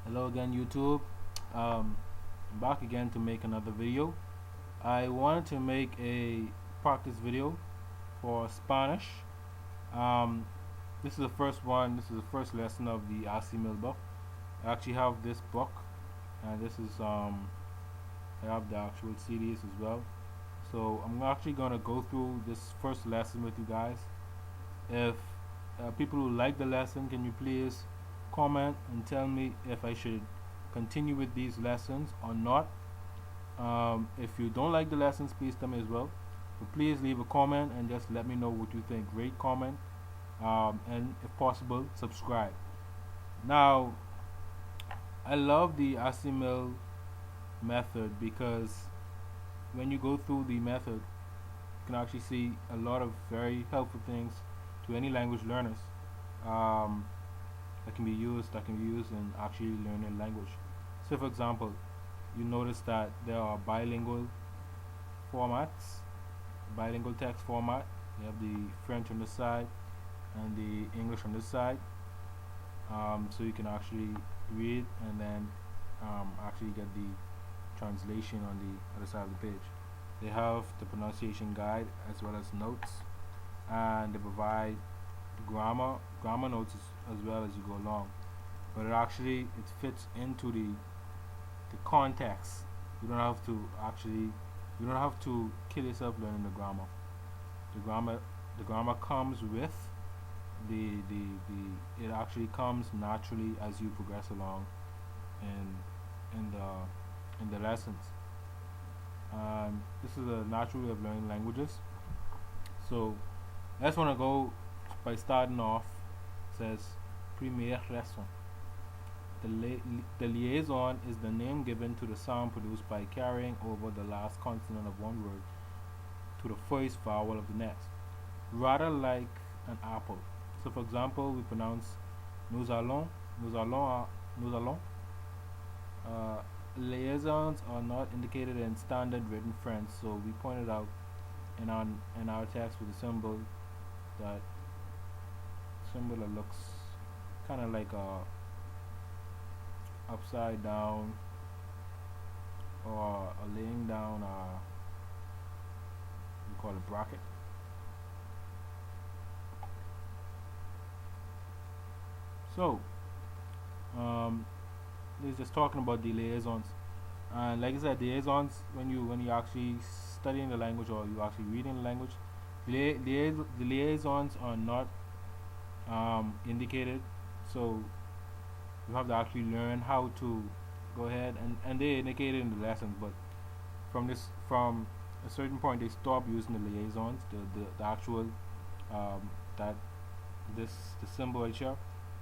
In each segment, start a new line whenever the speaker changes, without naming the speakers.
Hello again, YouTube. I'm back again to make another video. I wanted to make a practice video for Spanish. Um, this is the first one. This is the first lesson of the Assimil book. I actually have this book, and this is I have the actual CDs as well. So I'm actually gonna go through this first lesson with you guys. If people who like the lesson, can you please comment and tell me if I should continue with these lessons or not? If you don't like the lessons, please tell me as well. But please leave a comment and just let me know what you think. Rate, comment, and if possible, subscribe. Now, I love the Assimil method because when you go through the method, you can actually see a lot of very helpful things to any language learners um, that can be used in actually learning language. So, for example, you notice that there are bilingual formats, bilingual text format. You have the French on this side and the English on this side. So you can actually read and then actually get the translation on the other side of the page. They have the pronunciation guide as well as notes, and they provide grammar notes as well as you go along. But it fits into the context. You don't have to actually you don't have to kill yourself learning the grammar. The grammar comes with it actually comes naturally as you progress along in the lessons. This is a natural way of learning languages. So I just want to go by starting off. It says première leçon. The liaison is the name given to the sound produced by carrying over the last consonant of one word to the first vowel of the next, rather like an apple. So, for example, we pronounce nous allons, nous allons. Liaisons are not indicated in standard written French, so we pointed out in our text with a symbol that looks kind of like a upside down or a laying down we call it bracket. So this is just talking about the liaisons, and like I said, the liaisons, when you actually studying the language or you actually reading the language, the liaisons are not indicated, so you have to actually learn how to go ahead and they indicate it in the lessons, but from a certain point they stop using the liaisons, the actual that the symbol right here,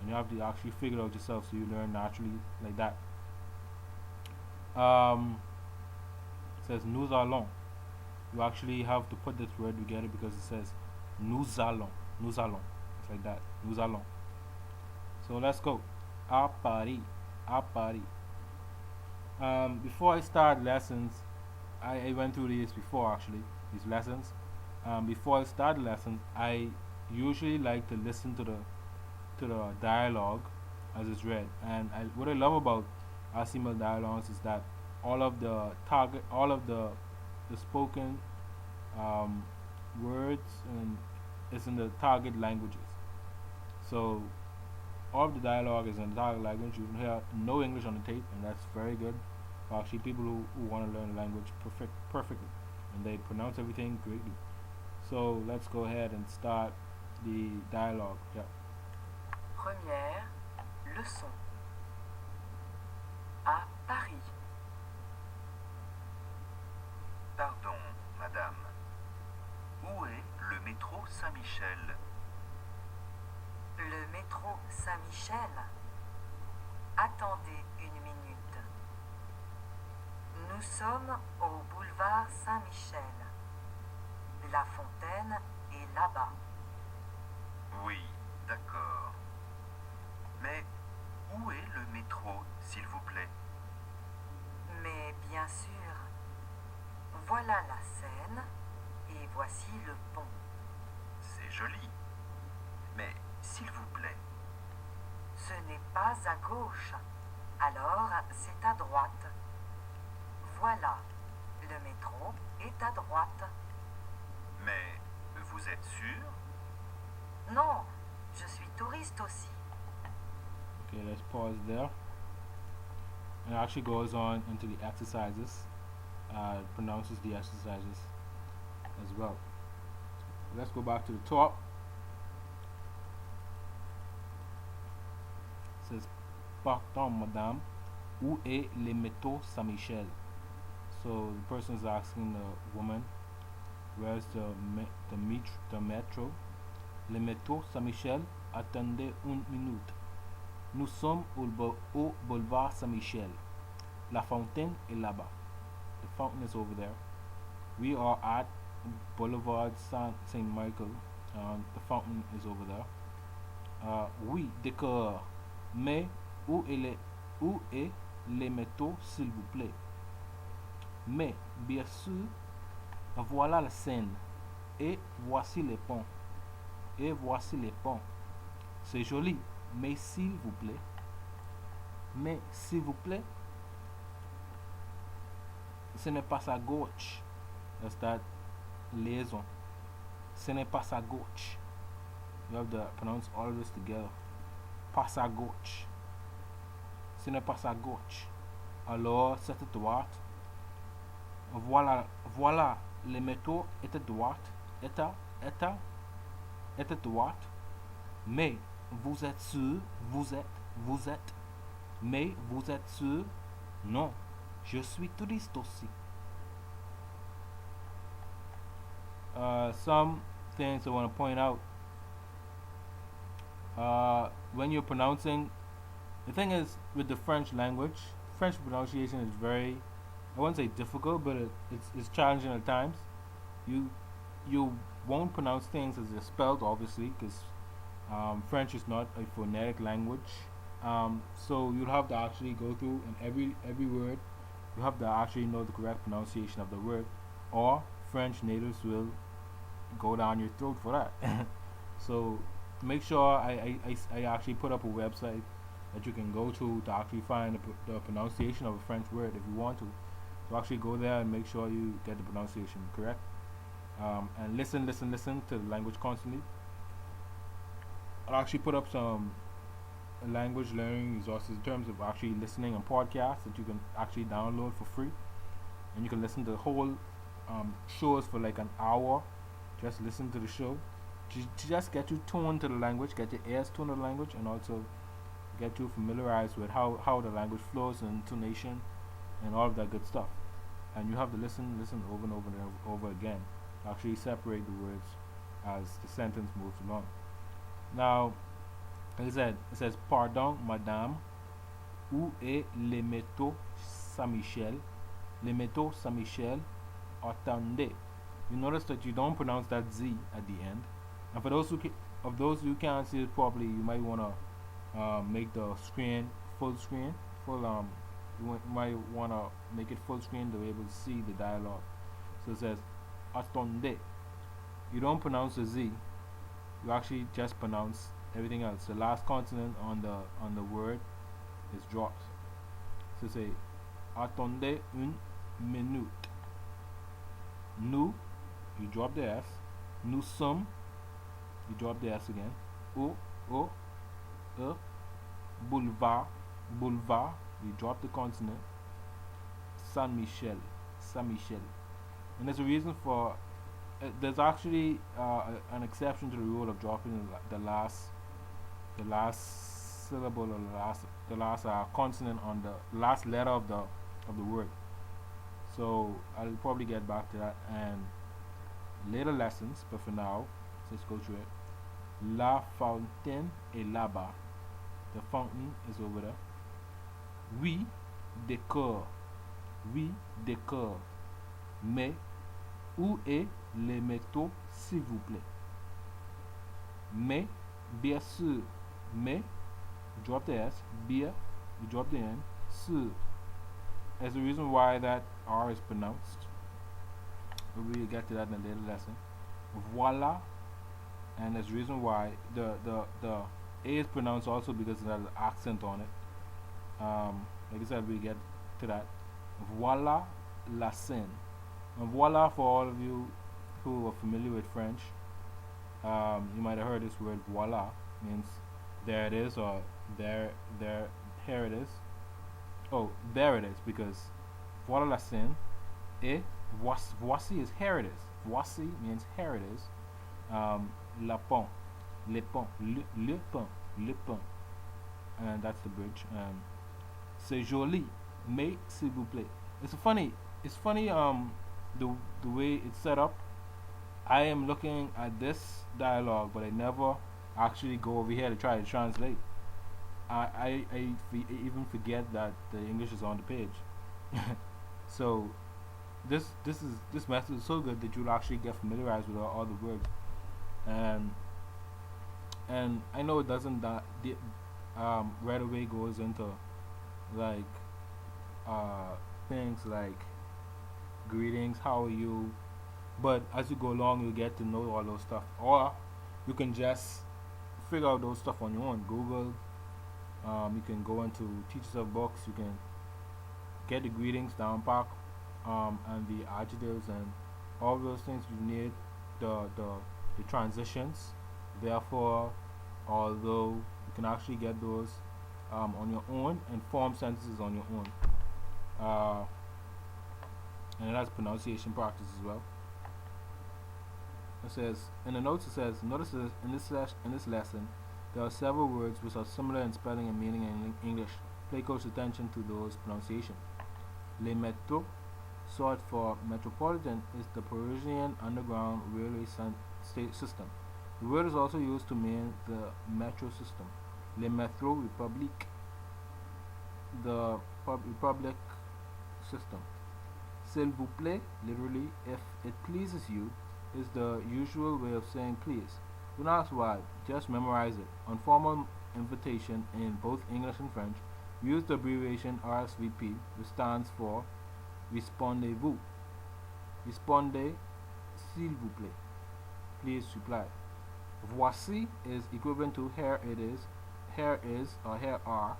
and you have to actually figure it out yourself, so you learn naturally like that. It says nous allons. You actually have to put this word together because it says nous allons, nous allons. It's like that, nous allons. So let's go. À Paris, à Paris. Before I start lessons, I went through these before actually, these lessons. Before I start lessons, I usually like to listen to the dialogue as it's read. And what I love about Assimil dialogues is that all of the spoken words and is in the target languages. So all of the dialogue is in the target language. You can hear no English on the tape, and that's very good for actually people who want to learn the language perfectly, and they pronounce everything greatly. So let's go ahead and start the dialogue. Yeah.
Première leçon. À Paris.
Pardon, madame. Où est le métro Saint-Michel?
Le métro Saint-Michel. Attendez une minute. Nous sommes au boulevard Saint-Michel. La fontaine est là-bas.
Oui, d'accord. Mais où est le métro, s'il vous plaît?
Mais bien sûr, voilà la Seine et voici le pont.
C'est joli. Mais s'il vous plaît.
Ce n'est pas à gauche, Alors, c'est à droite. Voilà, le métro est à droite.
Mais vous êtes sûr?
Non, je suis touriste aussi.
Okay, let's pause there. And it actually goes on into the exercises. Pronounces the exercises as well. Let's go back to the top. It says, Pardon, madame, où est le métro Saint-Michel? So the person is asking the woman, where's the metro? Le métro Saint-Michel, attendez une minute. Nous sommes au boulevard Saint-Michel. La fontaine est là-bas. The fountain is over there. We are at Boulevard Saint Michael. The fountain is over there. Oui, d'accord. Mais où est le métro, s'il vous plaît? Mais, bien sûr, voilà la Seine. Et voici les ponts. Et voici les ponts. C'est joli, mais s'il vous plaît. Mais, s'il vous plaît, ce n'est pas à gauche. That's that liaison. Ce n'est pas à gauche. You have to pronounce all of this together. Pas à gauche. Ce n'est pas à gauche. Alors, c'est à droite. Voilà, le métro est à droite. Est à droite. Mais, vous êtes sûr? Vous êtes. Mais, vous êtes sûr? Non, je suis touriste aussi. Some things I want to point out. When you're pronouncing, the thing is with the French language, French pronunciation is very, I won't say difficult, but it's challenging at times. You won't pronounce things as they're spelled, obviously, because French is not a phonetic language. So you'll have to actually go through and every word, you have to actually know the correct pronunciation of the word, or French natives will go down your throat for that. So make sure I actually put up a website that you can go to actually find the pronunciation of a French word if you want to. So actually go there and make sure you get the pronunciation correct. And listen to the language constantly. I'll actually put up some language learning resources in terms of actually listening on podcasts that you can actually download for free. And you can listen to the whole shows for like an hour. Just listen to the show. Just get you tuned to the language, get your ears tuned to the language, and also get you familiarized with how the language flows and intonation and all of that good stuff. And you have to listen over and over and over again to actually separate the words as the sentence moves along. Now, like I said, it says, Pardon, madame, où est le métro Saint-Michel? Le métro Saint-Michel, attendez. You notice that you don't pronounce that Z at the end. And for those who can't see it properly, you might want to make the screen full screen. You might want to make it full screen to be able to see the dialogue. So it says, attendez. You don't pronounce the Z. You actually just pronounce everything else. The last consonant on the word is dropped. So say, attendez une minute. Nous, you drop the S. Nous sommes, you drop the S again. Au, boulevard, you drop the consonant. Saint-Michel. And there's a reason for, there's actually an exception to the rule of dropping the last syllable or the last consonant on the last letter of the word. So I'll probably get back to that and later lessons, but for now, let's go through it. La fontaine est là-bas. The fountain is over there. Oui, d'accord. Mais où est le métro, s'il vous plaît? Mais, bien sûr. Mais, you drop the S. Bien, you drop the N. Sûr. There's a reason why that R is pronounced. We'll get to that in a later lesson. Voila. And there's a reason why the A is pronounced also because it has an accent on it. Like I said, we get to that. Voila la scène. And voila, for all of you who are familiar with French, you might have heard this word voila means there it is, or here it is. Oh, there it is, because voila la scène, et voici is here it is. Voici means here it is. La pont, le pont, and that's the bridge. C'est joli, mais s'il vous plaît. It's funny. It's funny. The way it's set up. I am looking at this dialogue, but I never actually go over here to try to translate. Even forget that the English is on the page. So this method is so good that you'll actually get familiarized with all the words. And I know it doesn't right away goes into like things like greetings, how are you, but as you go along you get to know all those stuff, or you can just figure out those stuff on your own. Google, you can go into teachers of books, you can get the greetings down pack, and the adjectives and all those things you need, the transitions, therefore, although you can actually get those on your own, and form sentences on your own, and it has pronunciation practice as well. It says in the notes, it says, notice this, in this lesson there are several words which are similar in spelling and meaning in English. Pay close attention to those pronunciation. Le métro, short for metropolitan, is the Parisian underground railway system. The word is also used to mean the metro system. Le métro Republique, the republic system. S'il vous plaît, literally, if it pleases you, is the usual way of saying please. Don't ask why, just memorize it. On formal invitation in both English and French, use the abbreviation RSVP, which stands for Répondez-vous. Répondez, s'il vous plaît. Please reply. Voici is equivalent to here it is, here is, or here are,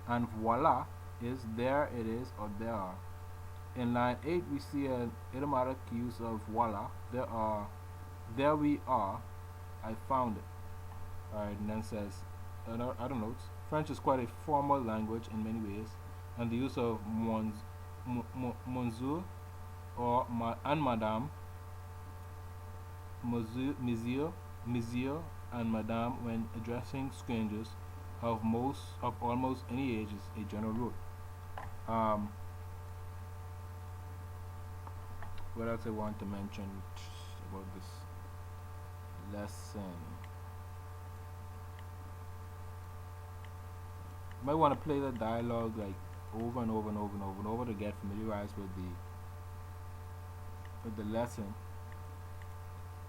and voila is there it is, or there are. In line 8, we see an idiomatic use of voila. There we are, I found it. Alright, and then says, other notes, French is quite a formal language in many ways, and the use of monsieur or and madame, monsieur and madame when addressing strangers of almost any age is a general rule. What else I want to mention about this lesson? You might want to play the dialogue like over and over and over and over and over to get familiarized with the lesson,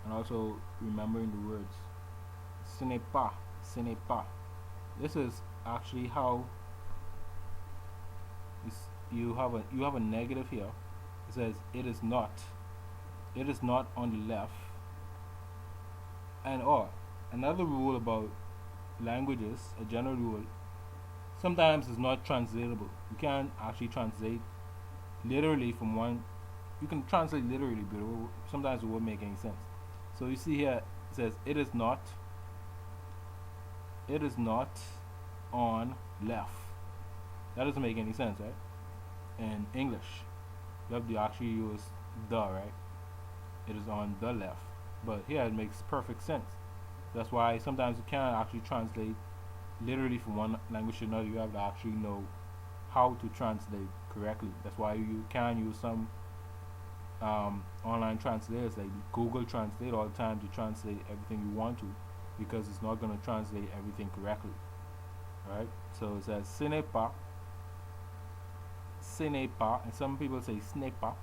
and also remembering the words. Ce n'est pas, ce n'est pas. This is actually how you have a negative here. It says it is not. It is not on the left. And or another rule about languages, a general rule, sometimes it's not translatable. You can't actually translate literally from one. You can translate literally, but sometimes it won't make any sense. So you see here, it says it is not. It is not on left. That doesn't make any sense, right? In English, you have to actually use the, right? It is on the left. But here it makes perfect sense. That's why sometimes you can't actually translate literally from one language to another. You have to actually know how to translate correctly. That's why you can use some online translators like Google Translate all the time to translate everything you want to, because it's not going to translate everything correctly. Alright? So it says ce n'est pas, and some people say ce n'est pas,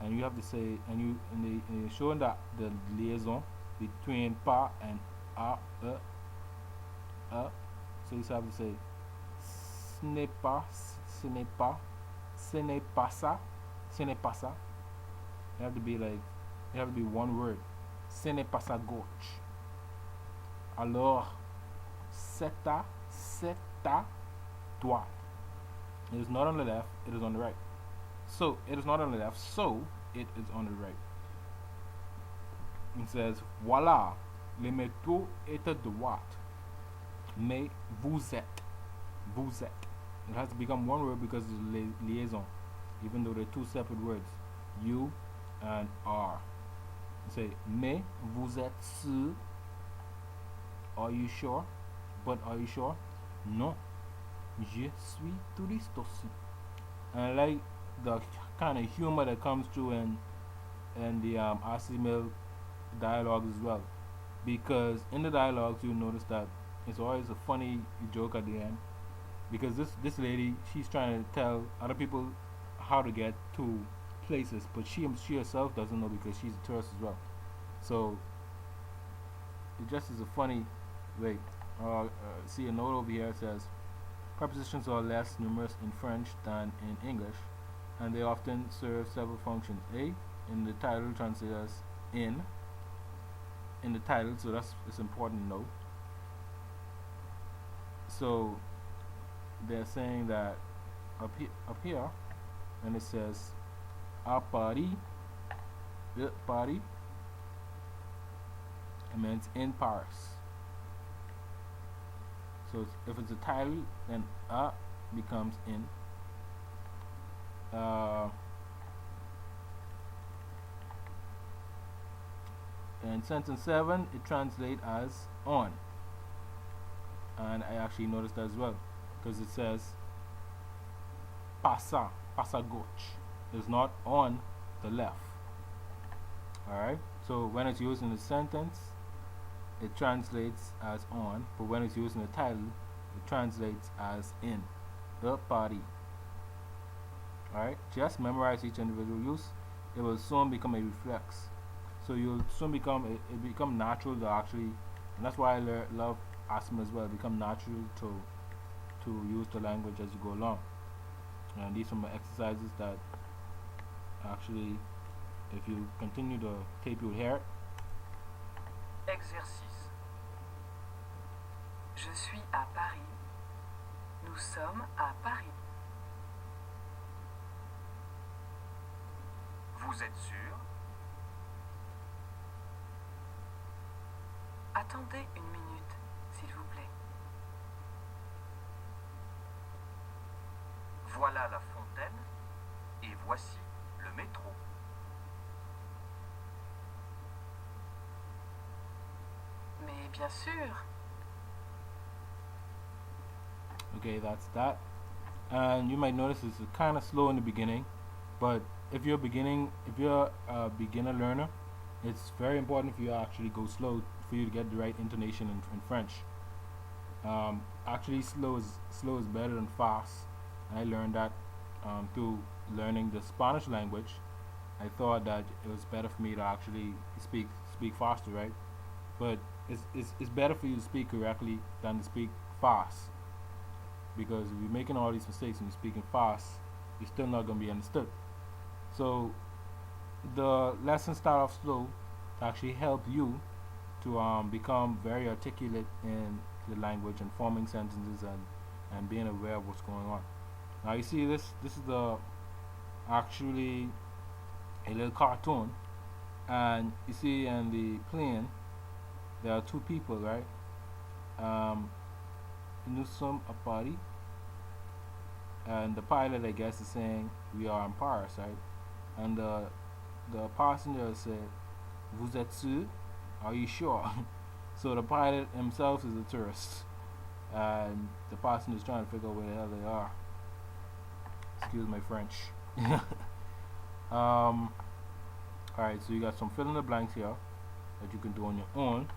and you have to say, and they showing that the liaison between pas and a, so you have to say ce n'est pas, ce n'est pas, ce n'est pas ça, ce n'est pas ça. You have to be like, you have to be one word. Ce n'est pas ça gauche. Alors, c'est c'est ta droite. It is not on the left, it is on the right. So, it is not on the left, so it is on the right. It says, voilà, le métro est à droite, mais vous êtes. Vous êtes. It has to become one word because it's liaison, even though they're two separate words. You and are. Say, mais vous êtes sûr? Are you sure? But are you sure? Non. Je suis touriste aussi. And I like the kind of humor that comes through in the Assimil dialogue as well. Because in the dialogues you'll notice that it's always a funny joke at the end. Because this lady, she's trying to tell other people how to get to places, but she herself doesn't know because she's a tourist as well. So it just is a funny way. See a note over here says prepositions are less numerous in French than in English, and they often serve several functions. A in the title translates as in the title, so it's important to know. So they're saying that up here, and it says à Paris, Paris, it means in Paris. So if it's a title, then a becomes in. In sentence 7, it translates as on. And I actually noticed that as well, because it says passa gauche. It's not on the left. Alright? So when it's used in a sentence, it translates as on, but when it's used in a title, it translates as in. The party. Alright? Just memorize each individual use. It will soon become a reflex. So you'll soon become, it become natural to actually, and that's why I love Assimil as well. It become natural to use the language as you go along. And these are some exercises that actually, if you continue to tape, you'll hear it.
Exercice. Je suis à Paris. Nous sommes à Paris.
Vous êtes sûr?
Attendez une minute, s'il vous plaît.
Voilà la fontaine et voici le métro.
Mais bien sûr.
Okay, that's that. And you might notice it's kind of slow in the beginning, but if you're a beginner learner, it's very important for you to actually go slow for you to get the right intonation in French. Actually, slow is better than fast. I learned that through learning the Spanish language. I thought that it was better for me to actually speak faster, right? But it's better for you to speak correctly than to speak fast, because if you're making all these mistakes and you're speaking fast, you're still not going to be understood. So the lessons start off slow to actually help you to become very articulate in the language and forming sentences and being aware of what's going on. Now you see this is the actually a little cartoon, and you see in the plane there are two people, right? Nous sommes à Paris, and the pilot, I guess, is saying we are in Paris, right? And the passenger said, "Vous êtes sûr? Are you sure?" So the pilot himself is a tourist, and the passenger is trying to figure out where the hell they are. Excuse my French. Alright, so you got some fill in the blanks here that you can do on your own.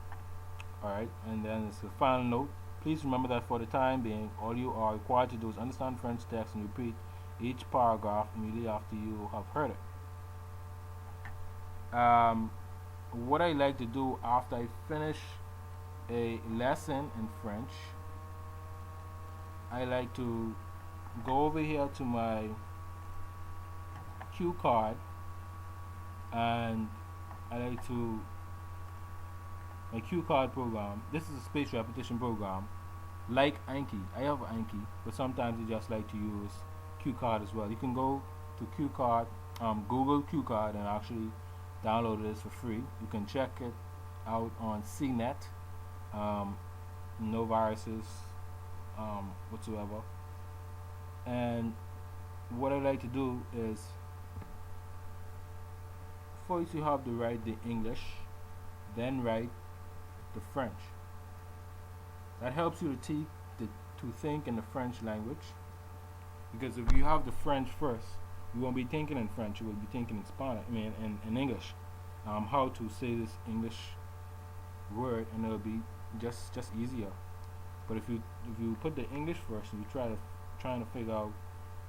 Alright, and then it's a final note. Please remember that for the time being, all you are required to do is understand French text and repeat each paragraph immediately after you have heard it. What I like to do after I finish a lesson in French, I like to go over here to my cue card, and I like to my cue card program. This is a spaced repetition program, like Anki. I have Anki, but sometimes you just like to use QCard as well. You can go to QCard, Google QCard, and actually download this for free. You can check it out on CNET. Um, no viruses whatsoever. And what I like to do is, first you have to write the English, then write the French. That helps you to think in the French language, because if you have the French first, you won't be thinking in French. You will be thinking in Spanish. I mean, in English, how to say this English word, and it'll be just easier. But if you put the English first and you trying to figure out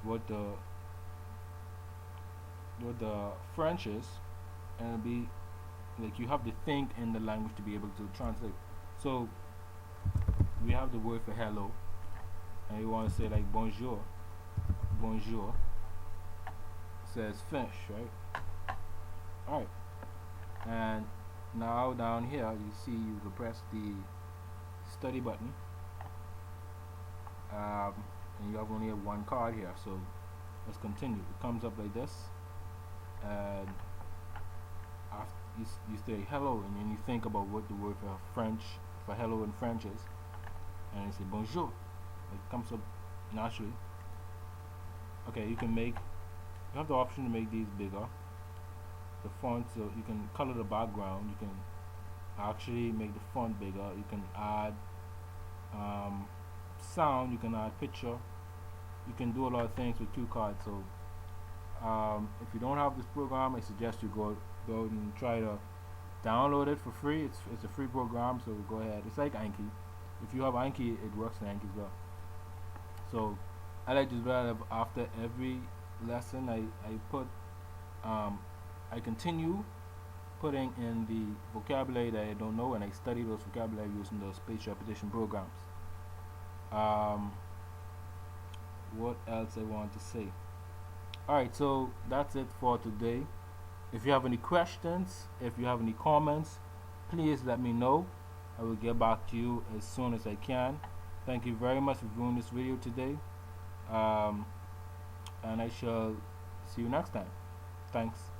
what the French is, and it'll be like you have to think in the language to be able to translate. So we have the word for hello, and you want to say like bonjour. Bonjour says French, right? Alright, and now down here you see you can press the study button, and you have only have one card here, so let's continue. It comes up like this, and after you say hello, and then you think about what the word for hello in French is, and you say bonjour. It comes up naturally. Okay, you have the option to make these bigger, the font, so you can color the background. You can actually make the font bigger. You can add sound. You can add picture. You can do a lot of things with QCard. So if you don't have this program, I suggest you go and try to download it for free. It's a free program, so go ahead. It's like Anki. If you have Anki, it works in Anki as well. So I like to do that after every lesson. I continue putting in the vocabulary that I don't know, and I study those vocabulary using those spaced repetition programs. What else I want to say? Alright, so that's it for today. If you have any questions, if you have any comments, please let me know. I will get back to you as soon as I can. Thank you very much for viewing this video today. And I shall see you next time. Thanks.